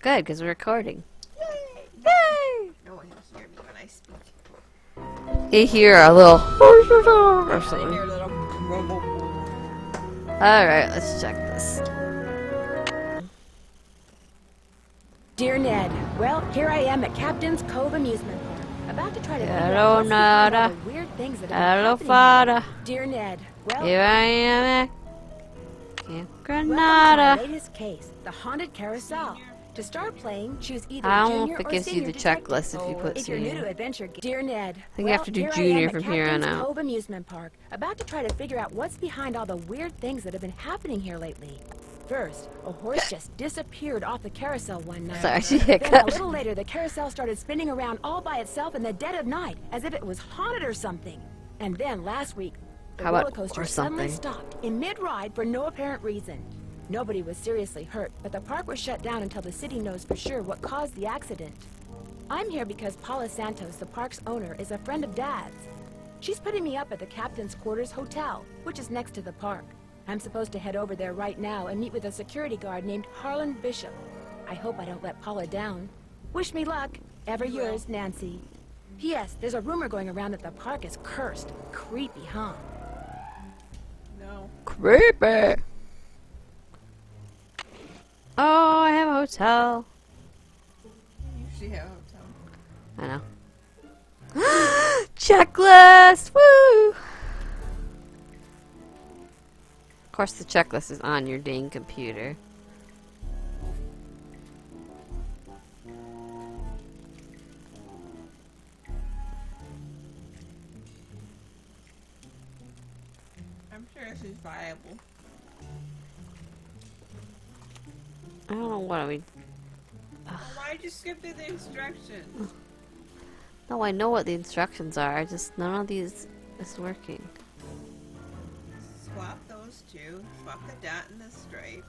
Good, because we're recording. Yay! Yay! No one can hear me when I speak. You hear a little or I something. hear a little rumble. Alright, let's check this. Dear Ned, well, here I am at Captain's Cove Amusement Park, about to try to figure Hello, out what's behind all Nada. the weird things that have Hello, been happening Father. here. Dear Ned, well, Here I am at Camp welcome to Granada. my latest case, the haunted carousel. To start playing, choose either I don't know junior if it or gives you senior the detective. checklist if you put If you're new to senior. adventure, dear Ned, I think you have to do here junior I am from at here on Captain's out. Cove Amusement Park, about to try to figure out what's behind all the weird things that have been happening here lately. First, a horse just disappeared off the carousel one night. Sorry, she Then a hiccuped. little later, the carousel started spinning around all by itself in the dead of night, as if it was haunted or something. And then last week, the How about roller coaster or suddenly something? stopped in mid-ride for no apparent reason. Nobody was seriously hurt, but the park was shut down until the city knows for sure what caused the accident. I'm here because Paula Santos, the park's owner, is a friend of Dad's. She's putting me up at the Captain's Quarters Hotel, which is next to the park. I'm supposed to head over there right now and meet with a security guard named Harlan Bishop. I hope I don't let Paula down. Wish me luck. Ever yours, Nancy. P.S. There's a rumor going around that the park is cursed. Creepy, huh? No. Creepy. Oh, I have a hotel. You usually have a hotel. I know. Checklist! Woo! Of course, the checklist is on your dang computer. I'm sure this is viable. I don't know what I mean. Well, why'd you skip through the instructions? No, I know what the instructions are. I just none of these is working. Swap those two. Swap the dot and the stripe.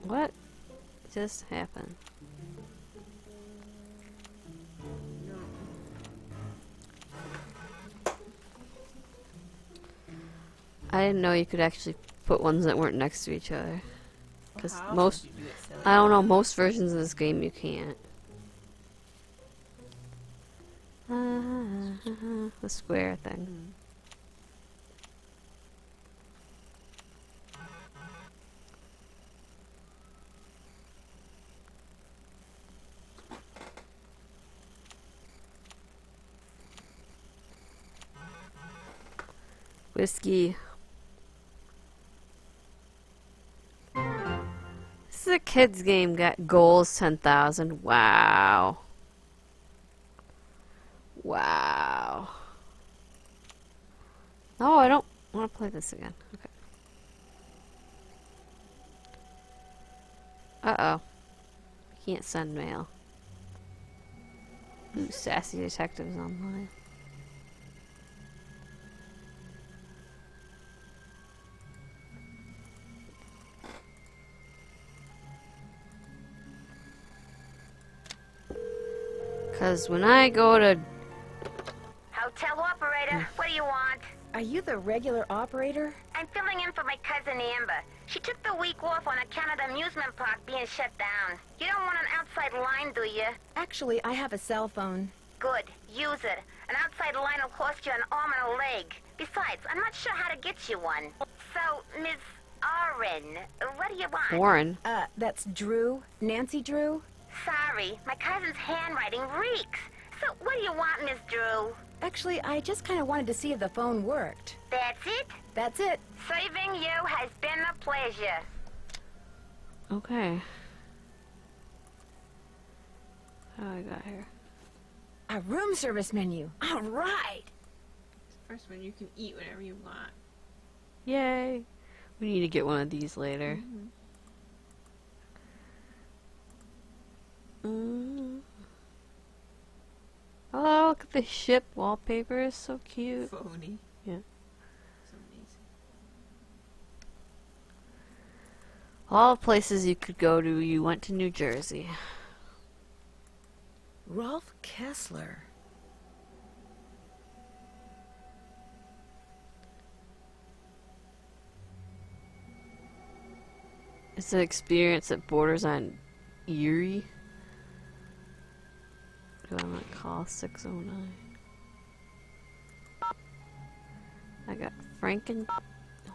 What just happened? No. I didn't know you could actually put ones that weren't next to each other. Because Well, how most, would you do it, silly? I don't know, most versions of this game you can't. The square thing. Whiskey. This is a kid's game. Got goals 10,000. Wow. Wow. No, I don't want to play this again. Okay. Uh-oh. Can't send mail. Ooh, sassy detectives online. Because when I go to... Hotel operator, what do you want? Are you the regular operator? I'm filling in for my cousin Amber. She took the week off on account of the amusement park being shut down. You don't want an outside line, do you? Actually, I have a cell phone. Good. Use it. An outside line will cost you an arm and a leg. Besides, I'm not sure how to get you one. So, Miss Oren, what do you want? Warren. That's Drew. Nancy Drew? Sorry, my cousin's handwriting reeks. So, what do you want, Miss Drew? Actually, I just kind of wanted to see if the phone worked. That's it? That's it. Serving you has been a pleasure. Okay. How I got here? A room service menu. All right. First one, you can eat whatever you want. Yay. We need to get one of these later. Oh, look at the ship wallpaper. It's so cute. Phony. Yeah. So amazing. All places you could go to, you went to New Jersey. Rolf Kessler. It's an experience that borders on eerie. Do I want to call 609? I got Franken.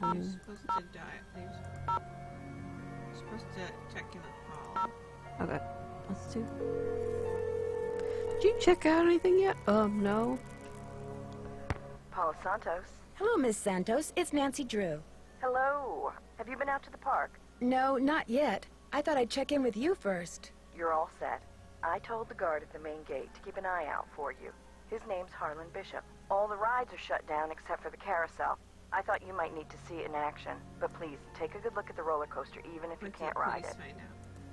You're supposed to You're supposed to check in with Paul. Okay, let's do. Did you check out anything yet? No. Paula Santos. Hello, Miss Santos. It's Nancy Drew. Hello. Have you been out to the park? No, not yet. I thought I'd check in with you first. You're all set. I told the guard at the main gate to keep an eye out for you. His name's Harlan Bishop. All the rides are shut down except for the Carousel. I thought you might need to see it in action, but please, take a good look at the roller coaster even if you can't ride it.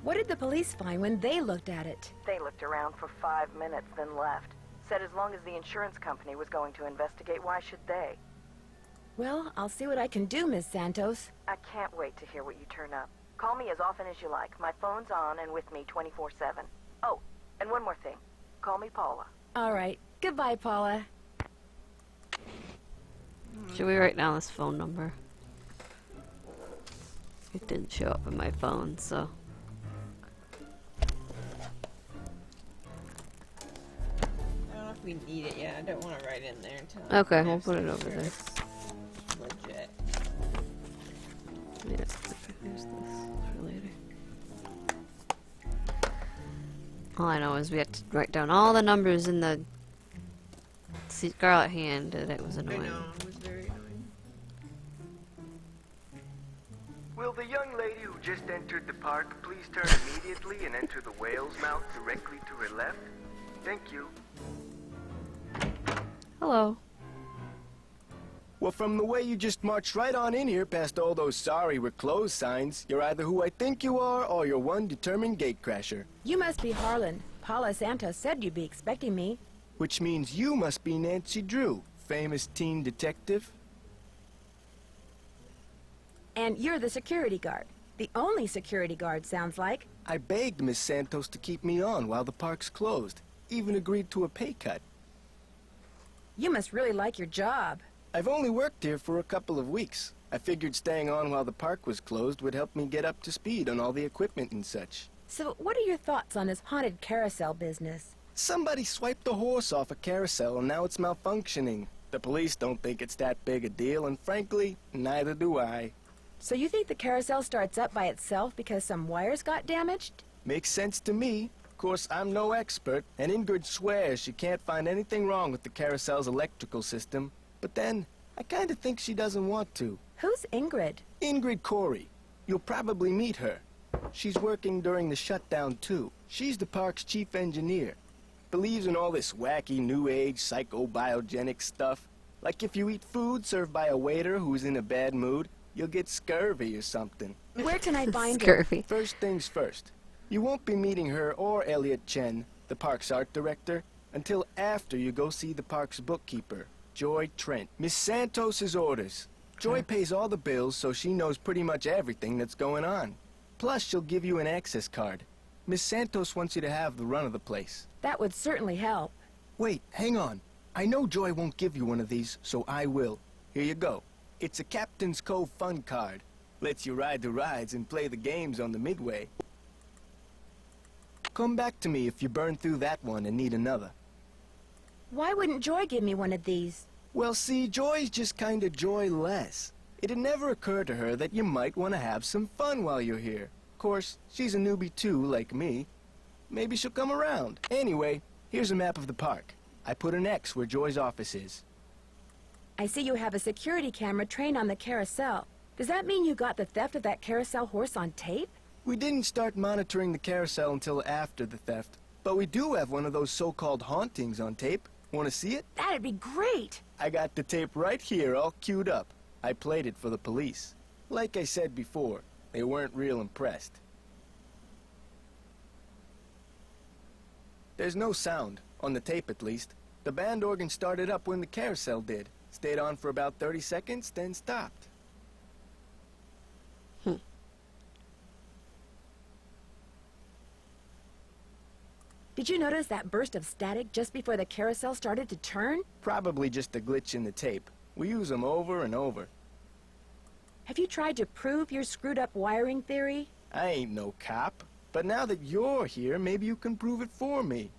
What did the police find when they looked at it? They looked around for 5 minutes, then left. Said as long as the insurance company was going to investigate, why should they? Well, I'll see what I can do, Miss Santos. I can't wait to hear what you turn up. Call me as often as you like. My phone's on and with me 24/7. Oh, and one more thing. Call me Paula. All right. Goodbye, Paula. Should we write down this phone number? It didn't show up in my phone, so. I don't know if we need it yet. I don't want to write in there until. Okay, we'll put it over there. It's legit. Yeah, here's this for later. All I know is we had to write down all the numbers in the Scarlet hand, and it was I annoying. know, it was very annoying. Will the young lady who just entered the park please turn immediately and enter the whale's mouth directly to her left? Thank you. Hello. Well, from the way you just marched right on in here past all those sorry we're closed signs, you're either who I think you are or you're one determined gatecrasher. You must be Harlan. Paula Santos said you'd be expecting me. Which means you must be Nancy Drew, famous teen detective. And you're the security guard. The only security guard, sounds like. I begged Miss Santos to keep me on while the park's closed. Even agreed to a pay cut. You must really like your job. I've only worked here for a couple of weeks. I figured staying on while the park was closed would help me get up to speed on all the equipment and such. So what are your thoughts on this haunted carousel business? Somebody swiped a horse off a carousel and now it's malfunctioning. The police don't think it's that big a deal, and frankly, neither do I. So you think the carousel starts up by itself because some wires got damaged? Makes sense to me. Of course, I'm no expert, and Ingrid swears she can't find anything wrong with the carousel's electrical system. But then, I kinda think she doesn't want to. Who's Ingrid? Ingrid Corey. You'll probably meet her. She's working during the shutdown, too. She's the park's chief engineer. Believes in all this wacky new age psychobiogenic stuff. Like if you eat food served by a waiter who's in a bad mood, you'll get scurvy or something. Where can I find her? Scurvy. First things first. You won't be meeting her or Elliot Chen, the park's art director, until after you go see the park's bookkeeper, Joy Trent. Miss Santos's orders. Joy pays all the bills, so she knows pretty much everything that's going on. Plus, she'll give you an access card. Miss Santos wants you to have the run of the place. That would certainly help. Wait, hang on. I know Joy won't give you one of these, so I will. Here you go. It's a Captain's Cove fun card. Lets you ride the rides and play the games on the midway. Come back to me if you burn through that one and need another. Why wouldn't Joy give me one of these? Well, see, Joy's just kinda joyless. It'd never occur to her that you might want to have some fun while you're here. Of course, she's a newbie too, like me. Maybe she'll come around. Anyway, here's a map of the park. I put an X where Joy's office is. I see you have a security camera trained on the carousel. Does that mean you got the theft of that carousel horse on tape? We didn't start monitoring the carousel until after the theft, but we do have one of those so-called hauntings on tape. Want to see it? That'd be great! I got the tape right here, all queued up. I played it for the police. Like I said before, they weren't real impressed. There's no sound, on the tape at least. The band organ started up when the carousel did. Stayed on for about 30 seconds, then stopped. Did you notice that burst of static just before the carousel started to turn? Probably just a glitch in the tape. We use them over and over. Have you tried to prove your screwed up wiring theory? I ain't no cop. But now that you're here, maybe you can prove it for me.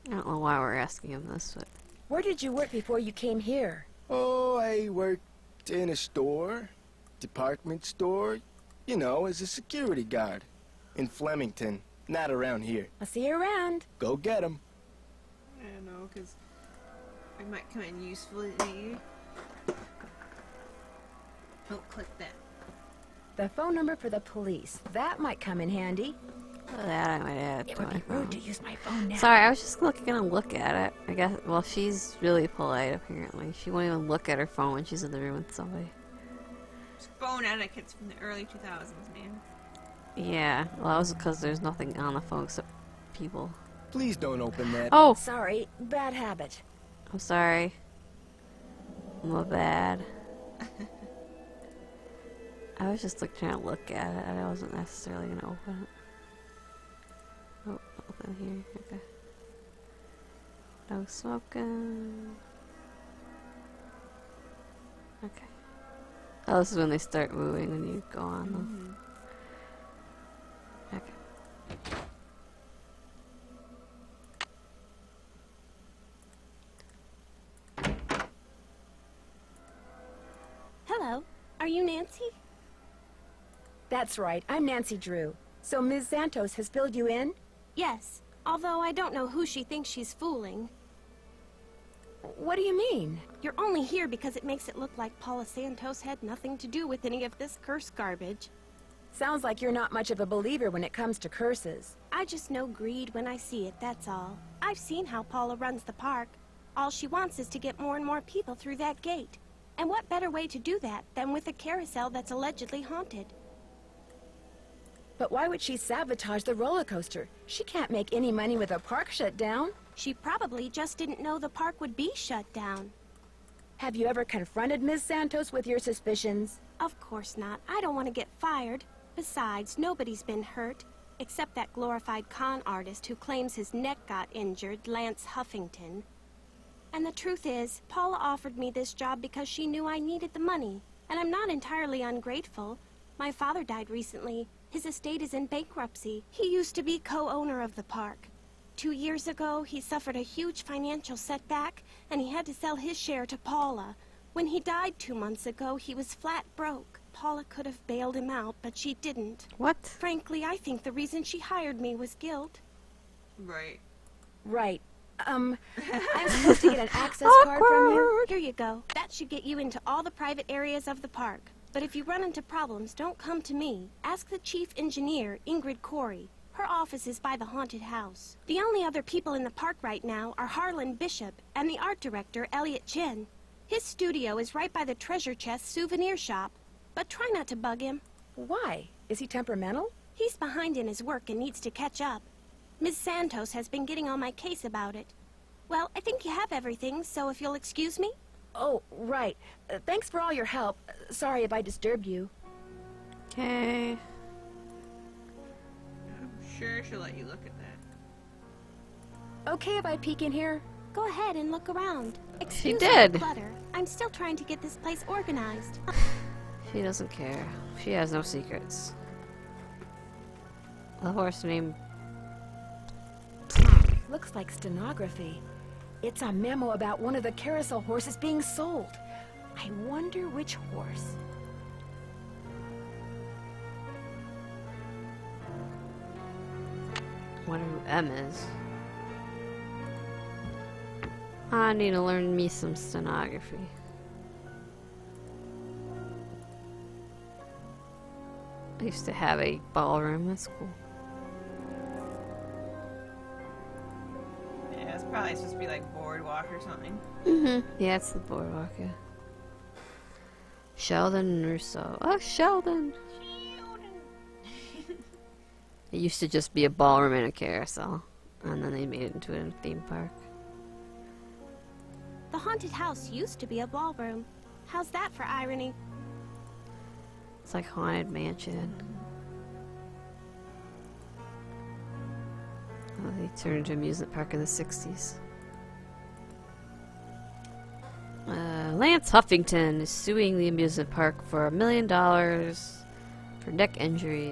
I don't know why we're asking him this, but... Where did you work before you came here? Oh, I worked in a store, department store, you know, as a security guard. In Flemington, not around here. I'll see you around. Go get 'em. I don't know, because I might come in usefully. Don't click that. The phone number for the police. That might come in handy. That I might add It to would my be rude phone. to use my phone now. Sorry, I was just gonna look at it. I guess, well, she's really polite, apparently. She won't even look at her phone when she's in the room with somebody. It's phone etiquette's from the early 2000s, man. Yeah, well, that was because there's nothing on the phone except people. Please don't open that. Oh! Sorry, bad habit. I'm sorry. My bad. I was just trying to look at it. I wasn't necessarily gonna open it. Oh, open here. Okay. No smoking. Okay. Oh, this is when they start moving when you go on them. Okay. Hello, are you Nancy? That's right, I'm Nancy Drew. So Ms. Santos has filled you in? Yes, although I don't know who she thinks she's fooling. What do you mean? You're only here because it makes it look like Paula Santos had nothing to do with any of this curse garbage. Sounds like you're not much of a believer when it comes to curses. I just know greed when I see it, that's all. I've seen how Paula runs the park. All she wants is to get more and more people through that gate. And what better way to do that than with a carousel that's allegedly haunted? But why would she sabotage the roller coaster? She can't make any money with a park shut down. She probably just didn't know the park would be shut down. Have you ever confronted Ms. Santos with your suspicions? Of course not. I don't want to get fired. Besides, nobody's been hurt, except that glorified con artist who claims his neck got injured, Lance Huffington. And the truth is, Paula offered me this job because she knew I needed the money. And I'm not entirely ungrateful. My father died recently. His estate is in bankruptcy. He used to be co-owner of the park. 2 years ago, he suffered a huge financial setback, and he had to sell his share to Paula. When he died 2 months ago, he was flat broke. Paula could have bailed him out, but she didn't. What? Frankly, I think the reason she hired me was guilt. Right. Right. I'm supposed to get an access card from you? Here you go. That should get you into all the private areas of the park. But if you run into problems, don't come to me. Ask the chief engineer, Ingrid Corey. Her office is by the haunted house. The only other people in the park right now are Harlan Bishop and the art director, Elliot Chen. His studio is right by the treasure chest souvenir shop. But try not to bug him. Why? Is he temperamental? He's behind in his work and needs to catch up. Ms. Santos has been getting on my case about it. Well, I think you have everything, so if you'll excuse me. Oh, right. Thanks for all your help. Sorry if I disturbed you. Okay. I'm sure she'll let you look at that. Okay if I peek in here? Go ahead and look around. She Excuse did. the clutter. I'm still trying to get this place organized. She doesn't care. She has no secrets. The horse named... Looks like stenography. It's a memo about one of the carousel horses being sold. I wonder which horse. Wonder who M is. I need to learn me some stenography. I used to have a ballroom at school. Yeah, it's probably supposed to be like boardwalk or something. Yeah, it's the boardwalk, yeah. Sheldon and Russo. Oh, Sheldon! It used to just be a ballroom and a carousel. And then they made it into a theme park. The haunted house used to be a ballroom. How's that for irony? It's like Haunted Mansion. Oh, they turned into an amusement park in the 60s. Lance Huffington is suing the amusement park for $1 million for neck injuries.